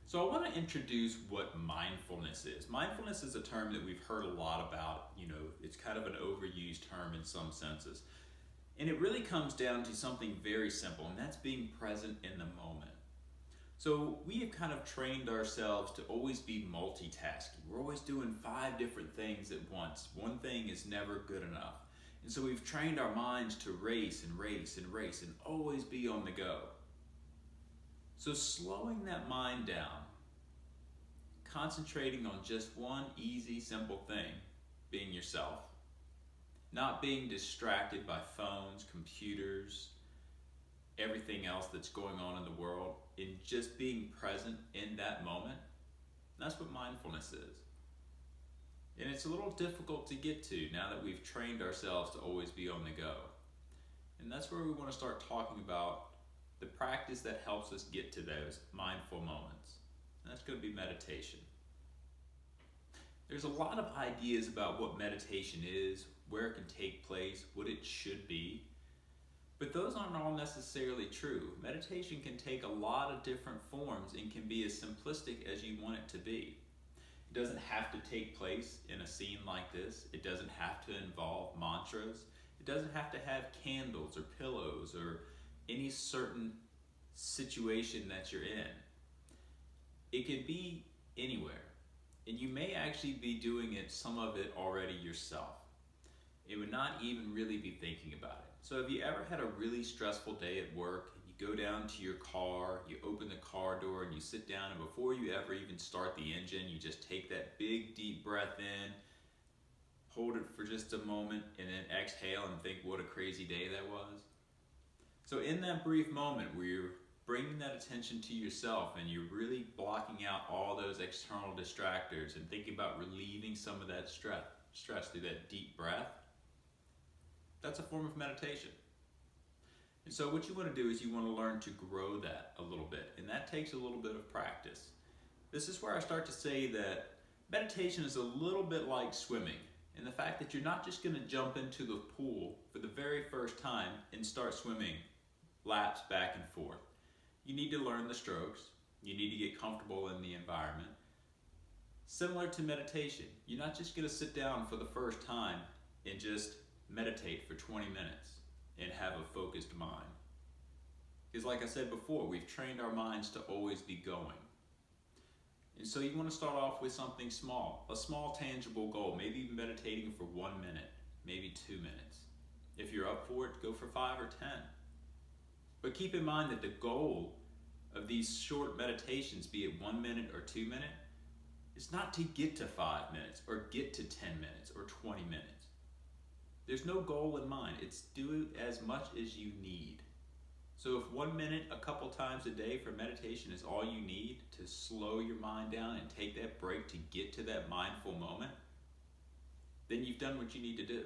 So I want to introduce what mindfulness is. Mindfulness is a term that we've heard a lot about. It's kind of an overused term in some senses. And it really comes down to something very simple, and that's being present in the moment. So we have kind of trained ourselves to always be multitasking. We're always doing 5 different things at once. One thing is never good enough. And so we've trained our minds to race and race and race and always be on the go. So slowing that mind down, concentrating on just one easy, simple thing, being yourself, not being distracted by phones, computers, everything else that's going on in the world, and just being present in that moment, that's what mindfulness is. And it's a little difficult to get to now that we've trained ourselves to always be on the go. And that's where we want to start talking about the practice that helps us get to those mindful moments. And that's going to be meditation. There's a lot of ideas about what meditation is, where it can take place, what it should be, but those aren't all necessarily true. Meditation can take a lot of different forms and can be as simplistic as you want it to be. It doesn't have to take place in a scene like this. It doesn't have to involve mantras. It doesn't have to have candles or pillows or any certain situation that you're in. It could be anywhere. And you may actually be doing some of it already yourself. It would not even really be thinking about it. So have you ever had a really stressful day at work? You go down to your car, you open the car door and you sit down, and before you ever even start the engine, you just take that big deep breath in, hold it for just a moment, and then exhale and think what a crazy day that was. So in that brief moment where you're bringing that attention to yourself and you're really blocking out all those external distractors and thinking about relieving some of that stress through that deep breath, that's a form of meditation. And so what you want to do is you want to learn to grow that a little bit, and that takes a little bit of practice. This is where I start to say that meditation is a little bit like swimming, and the fact that you're not just going to jump into the pool for the very first time and start swimming laps back and forth. You need to learn the strokes. You need to get comfortable in the environment. Similar to meditation, you're not just going to sit down for the first time and just meditate for 20 minutes and have a focused mind. Because like I said before, we've trained our minds to always be going. And so you want to start off with something small, a small tangible goal, maybe even meditating for 1 minute, maybe 2 minutes. If you're up for it, go for 5 or 10. But keep in mind that the goal of these short meditations, be it 1 minute or 2 minutes, is not to get to 5 minutes or get to 10 minutes or 20 minutes. There's no goal in mind. It's do as much as you need. So if 1 minute a couple times a day for meditation is all you need to slow your mind down and take that break to get to that mindful moment, then you've done what you need to do.